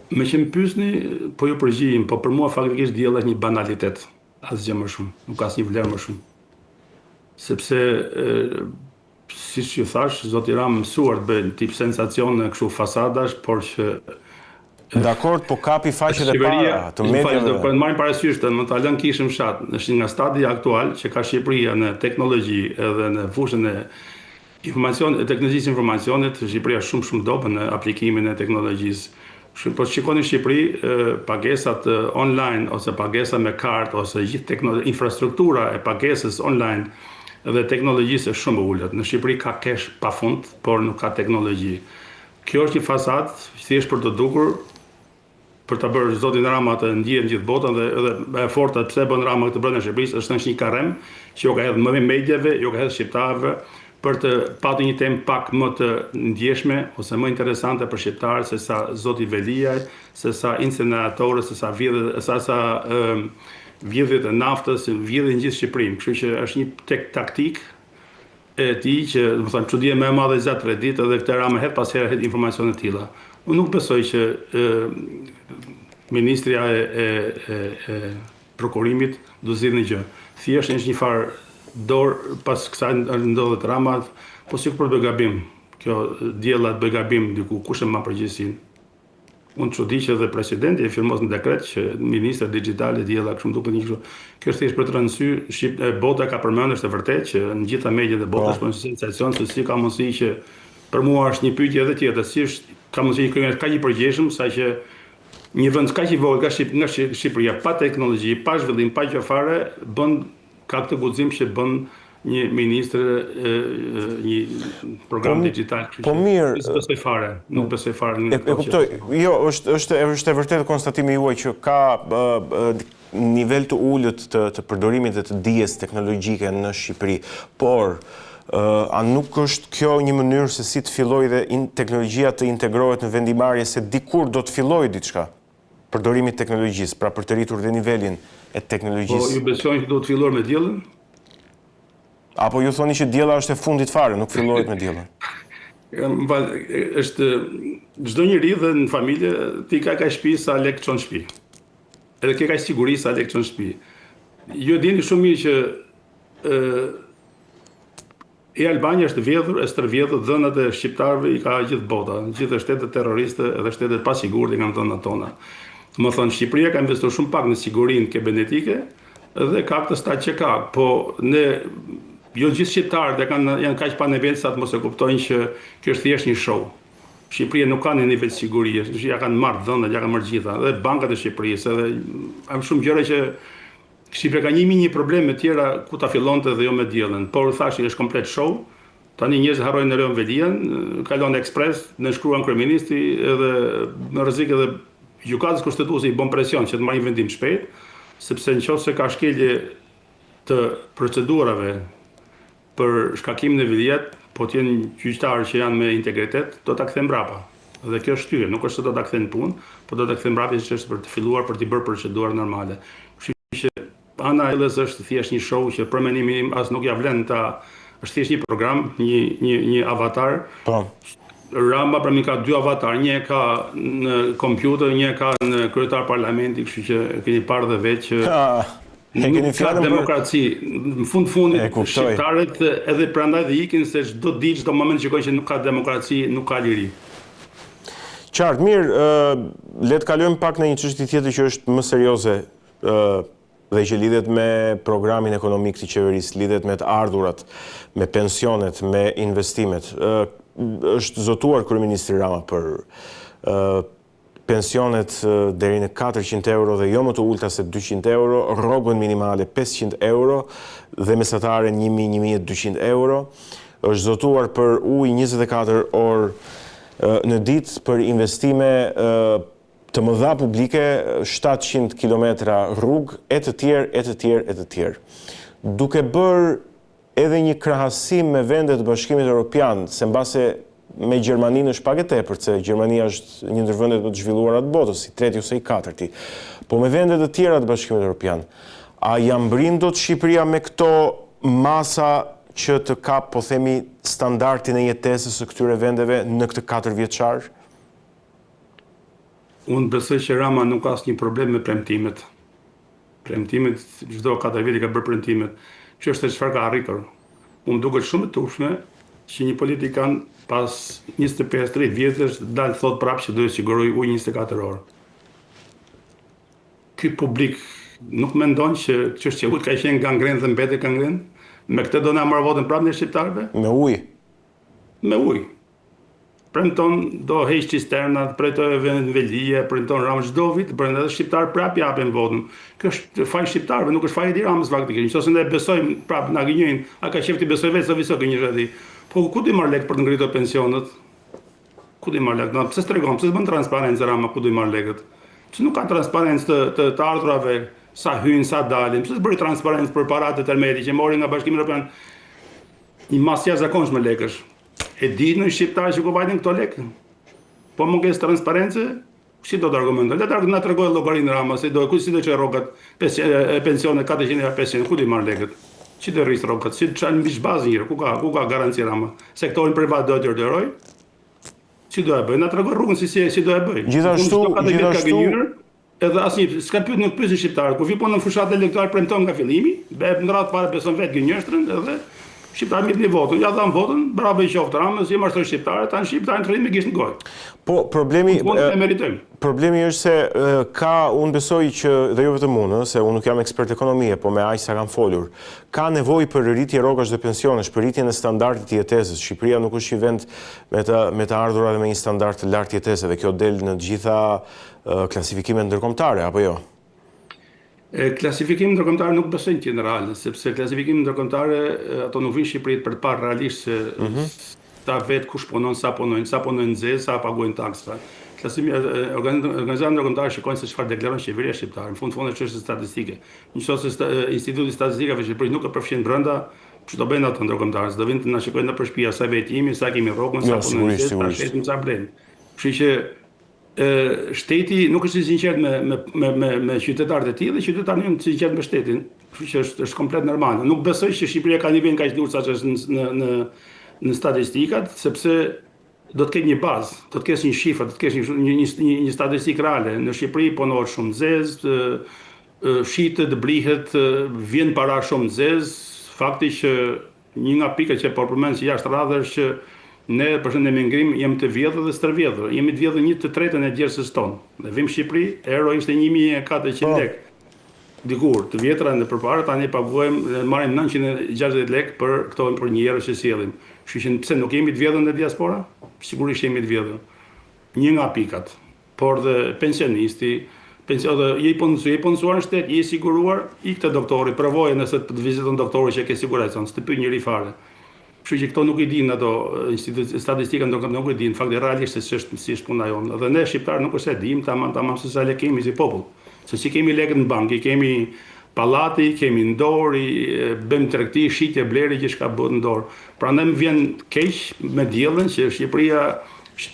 Me që më pyesni, po ju përgjigjim, po për mua faktikisht dielli është një banalitet, asgjë më shumë, nuk ka asnjë vlerë më shumë. Sepse siç ju thash, zoti Rama mësuar të bëjnë tip sensacione kështu fasadash, por që Dakord, po kapi faqet e para të do mediave. të marrim parasysh të më ta lën kishën fshat, është nga stadi aktual që ka Shqipëria në teknologji edhe në fushën e teknologjisë informacionit, Shqipëria shumë dobët në aplikimin e teknologjisë. Po shikoni në Shqipëri, pagesat online ose pagesa me kartë ose gjithë infrastruktura e pagesës online dhe teknologjisë është shumë e ulët. Në Shqipëri ka kesh pafund, por nuk ka teknologji. Kjo është një fasadë thjesht për të dukur, për ta bërë zotin Rama të ndjehet në gjithë botën dhe edhe e fortë pse bën Rama këtë brenda Shqipërisë është një karem që jo ka hedhur më mediave, jo ka hedhur shqiptarëve për të patur një temë pak më të ndjeshme ose më interesante për shqiptarët se sa zoti Velia, se sa incineratorët, se sa vjedhjet e naftës, vjedhjet në gjithë Shqipërinë. Kështu që është një taktik e tij që, do të thënë, çudia më e madhe zat për ditë edhe këtë Rama hedh pas herë hedh informacione të tilla. Unë nuk besoj që ministria e prokurimit do zgjidhë një gjë. Thjesht është një farë dorë pas kësaj ndodhet Rama, po sikur për të bëj gabim. Kjo diella të bëj gabim diku, kush e ma përgjegjësinë? Unë çudi që edhe presidenti e firmos në dekret që ministra digjitale diella kështu duket një kështu. Kjo është thjesht për të rënë sy, bota ka përmendur është e vërtetë që në gjitha mediat e botës po sensacion se si ka mundësi që për mua është një pyetje edhe tjetër, si është ka mundësi një kriminal kaq i përgjeshëm sa që një vend kaq i vogël nga Shqipëria pa teknologji, pa zhvillim, pa gjë fare, ka këtë guxim që bën një ministër një program digital. Po mirë, nuk besoj fare. E kuptoj. Jo, është e vërtetë konstatimi juaj që ka nivel të ulët të përdorimit dhe të dijes teknologjike në Shqipëri, por a nuk është kjo një mënyrë se si të fillojë dhe teknologjia të integrohet në vendimarrje se dikur do të fillojë diçka? Përdorimit teknologjisë, pra për të rritur dhe nivelin e teknologjisë. Po ju besoni që do të filluar me diellin? Apo ju thoni që diella është e fundit fare, nuk fillohet me diellin? Është çdo njeri dhe në familje ti ka shtëpi sa lek çon shtëpi. Edhe ke kaq siguri sa lek çon shtëpi. Ju dini shumë mirë që Albania është vjedhur, e stërvjedhur dhënat e shqiptarëve i ka gjithë bota, gjithë shtetet terroriste edhe shtetet pa sigurt i kanë dhënat tona. Më thonë, Shqipëria ka investuar shumë pak në sigurinë kibernetike dhe ka këtë stat që ka, po jo gjithë shqiptarët janë kaq pa nivel sa të mos e kuptojnë që kjo është thjesht një show. Shqipëria nuk ka një nivel sigurie, ja kanë marrë dhënat, ja kanë marrë gjitha, edhe bankat e Shqipërisë, edhe kam shumë gjëra që Shqipëria ka një probleme tjera ku ta fillonte dhe jo me diellin, por thashë është komplet show. Tani njerëzit harrojnë Leon Velian, kalon ekspres, në shkruan kryeministri edhe në rrezik edhe gjykatës kushtetuese i bën presion që të marrë vendim shpejt, sepse nëse ka shkelje të procedurave për shkakimin e Veliat, po të jenë gjyqtarë që janë me integritet, do ta kthejnë mbrapa. Dhe kjo është shtyje, nuk është se do ta kthejnë punë, po do ta kthejnë mbrapa që është për të filluar për të bërë procedura normale. Kështu që ana e është thjesht një show që për mendimin im as nuk ja vlen është thjesht një program, një avatar. Po. Rama pra mi ka dy avatar, një ka në kompjuter, një ka në kryetar parlamenti, kështu që keni parë dhe vetë që nuk ka demokraci. Në fundit shqiptarët edhe prandaj dhe ikin se çdo ditë, çdo moment shikojnë që nuk ka demokraci, nuk ka liri. Qartë, mirë, le të kalojmë pak në një çështje tjetër që është më serioze dhe që lidhet me programin ekonomik të qeverisë, lidhet me të ardhurat, me pensionet, me investimet. Është zotuar kryeministri Rama për pensionet deri në 400 euro dhe jo më të ulta se 200 euro, rrogën minimale 500 euro dhe mesatare 1.200 euro. Është zotuar për ujë 24 orë në ditë për investime të mëdha publike, 700 kilometra rrugë, e të tjerë. Duke bërë edhe një krahasim me vendet të Bashkimit Evropian, se mbase me Gjermaninë është pak e tepër, se Gjermania është një ndër vendet më të zhvilluara të botës, si treti ose i katërti. Po me vendet të tjera të Bashkimit Evropian, a jam brin dot Shqipëria me këto masa që të kap, po themi, standardin e jetesës së këtyre vendeve në këtë 4 vjeçar? Unë besoj që Rama nuk ka asnjë problem me premtimet. Premtimet, çdo 4 vite ka bërë premtimet. Ç'është çfarë ka arritur. Unë duket shumë e turpshme që një politikan pas 25-30 vjetësh dalë thot prapë që duhet siguroj ujë 24 orë. Ky publik nuk mendon që çështja e ujit ka qenë gangren dhe mbetet gangren. Me këtë do na marr votën prapë në shqiptarëve? Me ujë. Me ujë. Premton do heq cisternat, premton velije, premton Ramë çdo vit, por edhe shqiptar prapë japin votën. Kjo është faj shqiptarëve, nuk është faj i Ramës faktikisht. Nëse ne besojmë prapë na gënjejnë, a ka qefti besoj vetë se viso gënjej aty. Po ku di marr lek për të ngritur pensionet? Ku di marr lek? Pse s'tregon, pse s'bën transparencë Rama ku di marr lekët? Pse nuk ka transparencë të ardhurave, sa hyjnë, sa dalin? Pse s'bëri transparencë për paratë të tërmeti që morin nga Bashkimi Evropian një masë jashtëzakonshme lekësh? E dinë në shqiptarë që ku vajtin këto lekë? Po mungesë transparencë, si do të argumentojnë? Le të na tregojë llogarinë Rama, si do që rrogat pensionet 400-500, ku di marr lekët? Si do rris rrogat? Si çan mbi bazë njëri, ku ka garanci Rama? Sektorin privat do të ndërroj? Si do e bëj? Na tregoj rrugën si do e bëj. Gjithashtu edhe asnjë s'ka pyet nuk pyesin shqiptarët. Kur vi po në fushat elektorale premton nga fillimi, bëhet ndrat fare beson vetë gënjeshtrën edhe shqiptarët mirë një votën. Ja dhan votën, bravo i qoftë Ramës, je mashtron shqiptarët, tanë shqiptarët rrinë me gisht në gojë. Po problemi është se unë besoj që dhe jo vetëm unë, se unë nuk jam ekspert ekonomie, po me aq sa kam folur, ka nevojë për rritje rrogash dhe pensionesh, për rritjen e standardit të jetesës. Shqipëria nuk është një vend me të ardhurat dhe me një standard të lartë jetese dhe kjo del në të gjitha klasifikimet ndërkombëtare, apo jo? Klasifikim ndërkombëtar nuk besojnë që në real, sepse klasifikim ndërkombëtare ato nuk vinë Shqipëri për të parë realisht se ta vetë kush punon, sa punojnë nxehtë, sa paguajnë taksa. Organizatat ndërkombëtare shikojnë se çfarë deklaron qeveria shqiptare. Në fund është statistike. Nëse Instituti i Statistikave i Shqipërisë nuk e përfshin brenda, ç'do bëjnë ato ndërkombëtarë? Do vinë të na shikojnë nëpër shtëpi sa vetimi, sa kemi rrogën, sa punojnë nxehtë, sa blen. Kështu që shteti nuk është i sinqert me qytetarët e tij dhe qytetarët janë të sinqert me shtetin. Kështu që është komplet normale. Nuk besoj që Shqipëria ka nivel kaq lart sa është në statistikat, sepse do të ketë një bazë, do të kesh një shifër, do të kesh një statistikë reale. Në Shqipëri punohet shumë nxehtë, shitet, blihet, vjen para shumë nxehtë. Fakti që një nga pikat që po përmend si jashtë radhë është që ne për shembull në ngrim jemi të vjedhur dhe stërvjedhur. Jemi të vjedhur 1/3 e djersës tonë. Ne vim në Shqipëri, euro ishte 1400 lekë. Dikur, të vjetra në përpara, tani paguajmë, marrim 960 lekë për një euro që sjellim. Kështu që pse nuk jemi të vjedhur në diaspora? Sigurisht jemi të vjedhur. Një nga pikat. Por dhe pensionisti, je i punësuar në shtet, je i siguruar, ik te doktori, provoje nëse të viziton doktorin që ke siguracion, s'të pyet njëri fare. Kështu që këto nuk i dinë ato statistika nuk i dinë, fakti realisht se si është puna jonë. Dhe ne shqiptarë nuk është e dim, tamam se sa lekë kemi si popull. Se si kemi lekët në bankë, kemi pallati, kemi në dorë, bëjmë tregti, shitje, blerje që shka bëhet në dorë. Prandaj më vjen keq me diellën që Shqipëria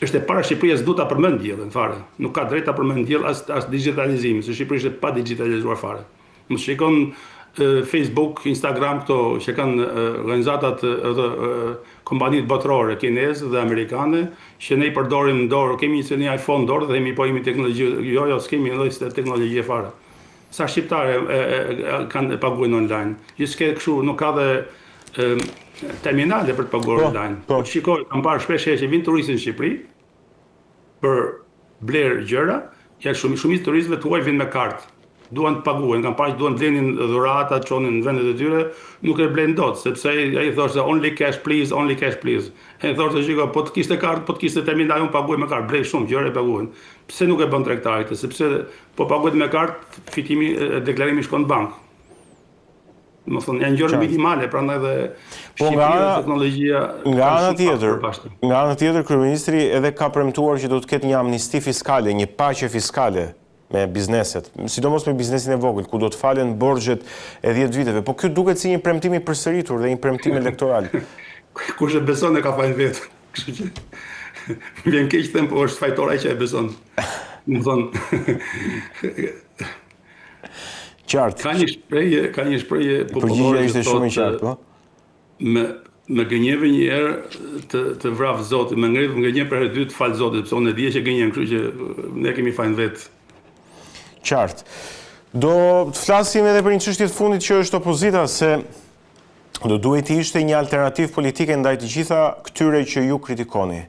është e para Shqipëria s'do ta përmend diellën fare. Nuk ka drejt ta përmend diell as digitalizimin, se Shqipëria është pa digitalizuar fare. Mos shikon Facebook, Instagram këto që kanë organizatat edhe kompanitë botërore kineze dhe amerikane që ne i përdorim në dorë, kemi një iPhone në dorë dhe themi po jemi teknologji, jo, s'kemi lloj teknologji fare. Sa shqiptarë kanë paguajnë online. Gjithçka kështu nuk ka dhe terminale për të paguar online. Po shikoj, kam parë shpesh që vinë turistë në Shqipëri për bler gjëra, ja shumica turistëve tuaj vinë me kartë. Duan të paguajnë, kanë parë që duan blenin dhurata, çonin në vendet e tyre, nuk e blen dot, sepse ai thoshte only cash please, only cash please. E thoshte shiko, po të kishte kartë, po të kishte terminal, unë paguaj me kartë, blej shumë gjëra e paguajnë. Pse nuk e bën tregtarit? Sepse po paguhet me kartë, fitimi deklarimi shkon në bankë. Më thonë, janë gjëra minimale, prandaj dhe Shqipëria teknologjia nga ana tjetër kryeministri edhe ka premtuar që do të ketë një amnisti fiskale, një paqe fiskale me bizneset, sidomos me biznesin e vogël, ku do të falen borxhet e 10 viteve. Po kjo duket si një premtim i përsëritur dhe një premtim elektoral. Kush e beson e ka fajin vetë. Kështu që vjen keq them, po është fajtor ai që e beson. Më thonë qartë. Ka një shprehje popullore që ishte shumë e qartë, po. Më gënjeve një herë të vrap Zoti, më gënjeve për herë dytë fal Zotit, sepse unë e dije që gënjem, kështu që ne kemi fajin vetë. Qartë. Do të flasim edhe për një çështje të fundit që është opozita, se do duhet të ishte një alternativë politike ndaj të gjitha këtyre që ju kritikoni.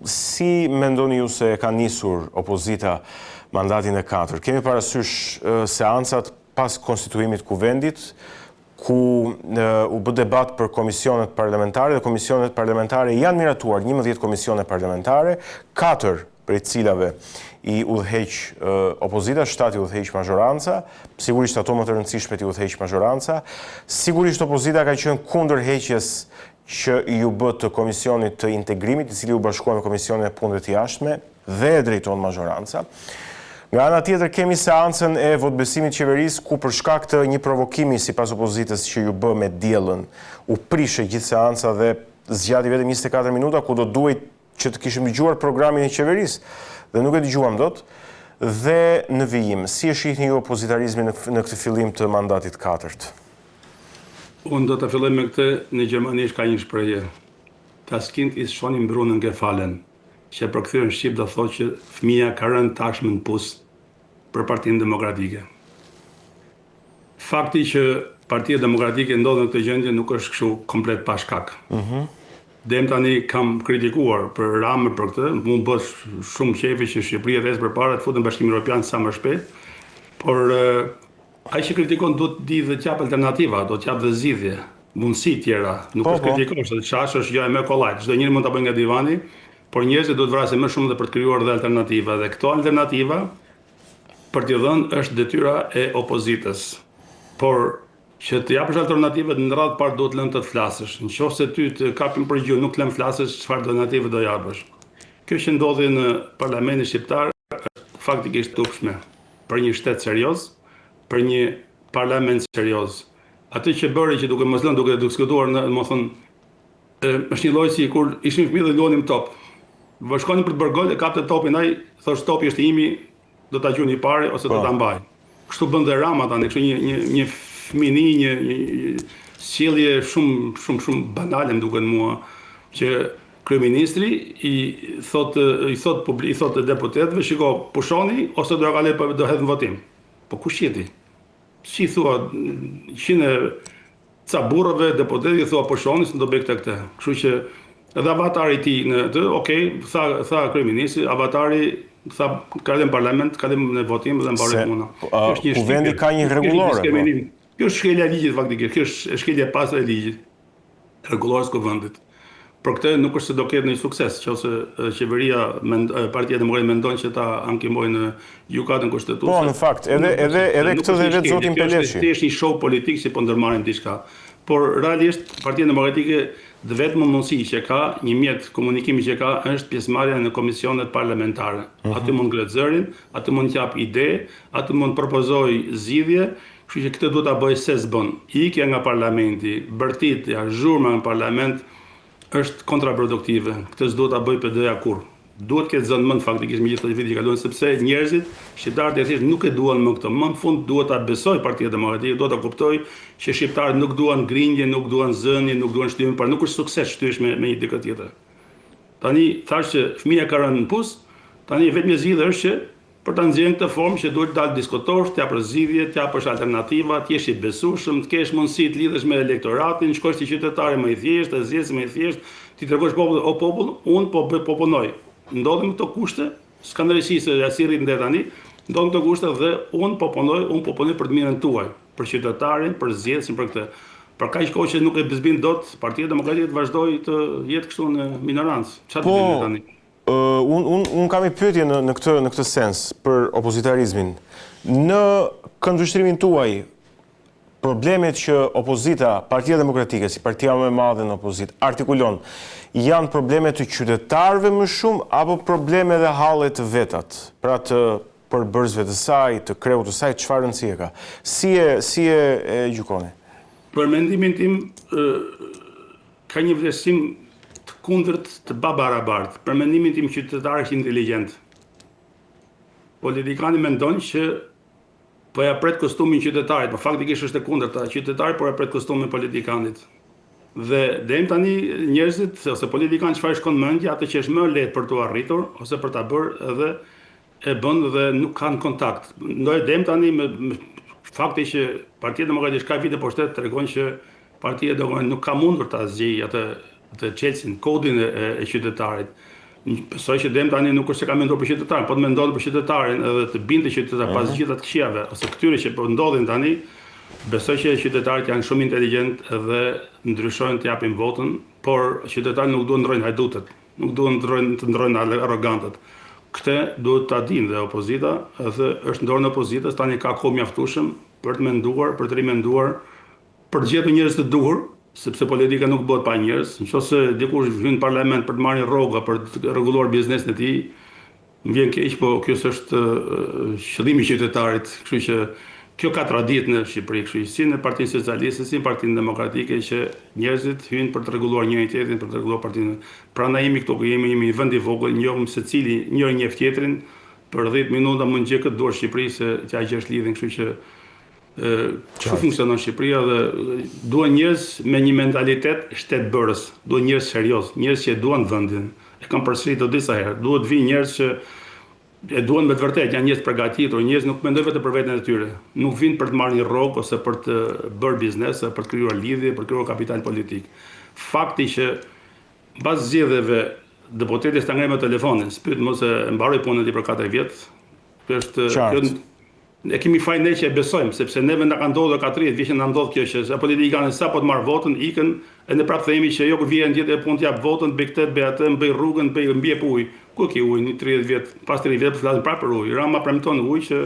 Si mendoni ju se ka nisur opozita mandatin e 4? Kemi parasysh seancat pas konstituimit të kuvendit, ku u bë debat për komisionet parlamentare, dhe komisionet parlamentare janë miratuar 11 komisione parlamentare, 4 për cilave i udhëheq opozita, 7 i udhëheq majoranca, sigurisht ato më të rëndësishme i udhëheq majoranca, sigurisht opozita ka qenë kundër heqjes që ju bë të komisionit të integrimit, i cili u bashkua me komisionin e punëve të jashtme dhe e drejton majoranca. Nga ana tjetër kemi seancën e votbesimit qeverisë, ku për shkak të një provokimi sipas opozitës që ju bë me diellën, u prishë gjithë seanca dhe zgjati vetëm 24 minuta, ku do duhet që të kishim dëgjuar programin e qeverisë, dhe nuk e dëgjuam dot. Dhe në vijim, si e shihni ju opozitarizmin në këtë fillim të mandatit 4? Unë do të filloj me këtë, në gjermanisht ka një shprehje. Das Kind ist schon im Brunnen gefallen. Që përkthyer në shqip do thotë që fëmia ka rënë tashmë në pus për Partinë Demokratike. Fakti që Partia Demokratike ndodhet në këtë gjendje nuk është kështu komplet pa shkak. Dem tani kam kritikuar për Ramën për këtë, mund bësh shumë qefi që Shqipëria rresë përpara të futën në Bashkimin Evropian sa më shpejt, por ai që kritikon duhet di dhe të jap alternativa, do të jap dhe zgjidhje, mundësi tjera, nuk është kritikosh, se çash është gjë më kollaj. Çdo njeri mund ta bëjë nga divani, por njerëzit duhet vrasin më shumë dhe për të krijuar dhe alternativa, dhe këto alternativa për t'i dhënë është detyra e opozitës. Por që të japësh alternativat në radhë parë duhet lënë të flasësh. Nëse ty të kapin për gjë, nuk lëm flasësh, çfarë alternative do japësh? Kjo që ndodhi në Parlamentin shqiptar është faktikisht turpshme për një shtet serioz, për një parlament serioz. Atë që bëri që duke mos lënë, duke diskutuar në, është një lloj si kur ishim fëmijë dhe luanim top. Shkonin për të bërë gol, e kapte topin ai, thosh topi është imi, do ta gjuni pare ose do ta mbaj. Kështu bën dhe Rama tani, kështu një fëmini, një sjellje shumë banale më duket mua, që kryeministri i thot deputetëve, shiko, pushoni ose do ja kaloj do hedh në votim. Po kush jeti? Si thua 100 ca burrave deputetë thua pushoni se do bëj këtë. Kështu që edhe avatari i tij në atë, okay, tha kryeministri, avatari tha kalojmë në parlament, kalojmë në votim dhe mbaroi puna. Kuvendi ka një rregullore. Kjo është shkelja e ligjit faktikisht, kjo është shkelja e pasur e ligjit, rregullores kuvendit. Por këtë nuk është se do ketë një sukses, nëse qeveria, Partia Demokratike mendon që ta ankimojnë në gjykatën kushtetuese. Po, në fakt, edhe këtë dhe vetë zoti Peleshi. Kjo është një show politik si po ndërmarrin diçka. Por realisht Partia Demokratike dhe vetëm mundësi që ka, një mjet komunikimi që ka, është pjesëmarrja në komisionet parlamentare. Aty mund nglet zërin, aty mund të jap ide, aty mund propozoj zgjidhje, kështu që këtë duhet ta bëj se s'bën. Ikja nga parlamenti, bërtitja, zhurma në parlament është kontraproduktive. Këtë s'duhet ta bëj PD-ja kurrë. Duhet këtë zënë mend faktikisht me gjithë të vitit që kalojnë, sepse njerëzit, shqiptarët e thjesht nuk e duan më këtë. Më në fund duhet ta besoj Partia Demokratike, duhet ta kuptoj që shqiptarët nuk duan grindje, nuk duan zënje, nuk duan shtymje, por nuk është sukses shtyesh me një dikë tjetër. Tani thash që fëmia ka rënë në pus, tani vetëm zgjidhja është që për ta nxjerrë këtë formë që duhet dalë diskutosh, të japësh zgjidhje, të japësh alternativa, të jesh i besueshëm, të kesh mundësi të lidhesh me elektoratin, shkosh te qytetari më i thjeshtë, zgjedhës më i thjeshtë, ti tregosh popullit, o popull, unë po punoj. Ndodhin këto kushte, s'ka ndërsi se ja si rrit deri tani, ndodhin këto kushte dhe unë po punoj për të mirën tuaj, për qytetarin, për zgjedhësin, për këtë. Për kaq kohë që nuk e bezbin dot, Partia Demokratike të vazhdoi të jetë kështu në minorancë. Çfarë do bëjmë tani? Unë kam një pyetje në këtë sens për opozitarizmin. Në këndvështrimin tuaj, problemet që opozita, Partia Demokratike, si partia më e madhe në opozit, artikulon, janë probleme të qytetarëve më shumë, apo probleme dhe hallet të vetat? Pra të përbërësve të saj, të kreut të saj, çfarë rëndësie ka? Si e gjykoni? Për mendimin tim, ka një vlerësim të kundërt të babarabartë. Për mendimin tim, qytetari është inteligjent. Politikani mendon që po ja pret kostumin qytetarit, por faktikisht është e kundërta. Qytetari po ja pret kostumin politikanit. Dhe deri tani njerëzit ose politikanë çfarë shkon mendja, atë që është më lehtë për t'u arritur ose për ta bërë edhe e bën dhe nuk kanë kontakt. Ndoj deri tani me fakti që Partia Demokratike ka vite poshtet tregon që Partia Demokratike nuk ka mundur ta zgjidhë atë çelësin, kodin e qytetarit. Besoj që deri tani nuk është se ka menduar për qytetarin, po të mendon për qytetarin edhe të binte qytetar pas gjithë atë këqijave ose këtyre që po ndodhin tani. Besoj që qytetarët janë shumë inteligent dhe ndryshojnë të japin votën, por qytetarët nuk duhen ndrojnë hajdutët, nuk duhen të ndrojnë arrogantët. Këtë duhet ta dinë dhe opozita, dhe është në dorën e opozitës, tani ka kohë mjaftueshëm për të menduar, për të rimenduar, për të gjetur njerëz të duhur, sepse politika nuk bëhet pa njerëz. Nëse dikush vjen në parlament për të marrë rroga, për të rregulluar biznesin e tij, më vjen keq, po kjo është qëllimi i qytetarit, kështu që kjo ka traditë në Shqipëri, kështu që si në Partinë Socialiste, si në Partinë Demokratike, që njerëzit hyjnë për të rregulluar njëri tjetrin, për të rregulluar partinë. Prandaj jemi këtu, jemi një vend i vogël, njohim secili njëri njeh tjetrin, për 10 minuta mund gjë këtë duar Shqipëri se t'ja gjesh lidhjen, kështu që kështu funksionon Shqipëria dhe duhen njerëz me një mentalitet shtetbërës, duhen njerëz serioz, njerëz që e duan vendin. E kam përsëritur disa herë, duhet vinë njerëz që e duan me të vërtet, janë njerëz përgatitur, njerëz nuk mendojnë vetëm për veten e tyre. Nuk vinë për të marrë një rrogë ose për të bërë biznes, për të krijuar lidhje, për të krijuar kapital politik. Fakti që pas zgjedhjeve deputeti sta ngrenë me telefonin, s'pyet mos e mbaroi punën ti për 4 vjet. Kjo është ne kemi fajin ne që e besojmë, sepse neve na ka ndodhur 40 vjet që na ndodh kjo që politikanë sa po të marr votën, ikën e ne prapë themi që jo kur vjen ditë e punë t'jap votën, bëj këtë, bëj atë, bëj rrugën, bëj mbjep ujë. Ku ke ujë në 30 vjet, pas 30 vjet flasim prapë për ujë. Rama premton ujë që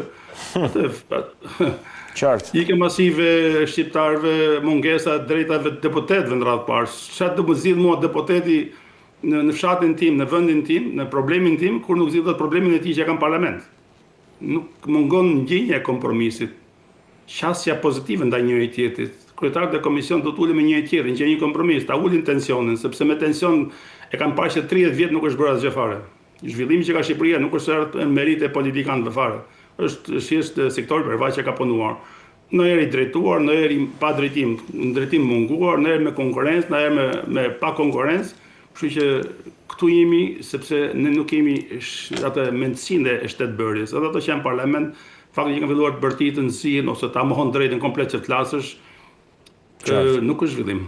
qartë. Ike masive shqiptarëve, mungesa drejtave të deputetëve në radhë parë. Çfarë do të zgjidh mua deputeti në fshatin tim, në vendin tim, në problemin tim, kur nuk zgjidhet problemin e tij që ka në parlament. Nuk mungon ndjenja e kompromisit, qasja pozitive ndaj njëri tjetrit. Kryetarët e komision do të ulen me njëri tjetrin, që një kompromis, ta ulin tensionin, sepse me tension e kanë parë që 30 vjet nuk është bërë asgjë fare. Zhvillimi që ka Shqipëria nuk është merit e politikanëve fare. Është thjesht sektori privat që ka punuar. Ndonjëherë i drejtuar, ndonjëherë pa drejtim, në drejtim munguar, ndonjëherë me konkurrencë, ndonjëherë me pa konkurrencë. Kështu që këtu jemi sepse ne nuk kemi atë mendsinë e shtetbërjes. Edhe ato që janë në parlament, fakti që kanë filluar të bërtitën, zihen ose ta mohon drejtën komplet që të lasësh, nuk është zhvillim.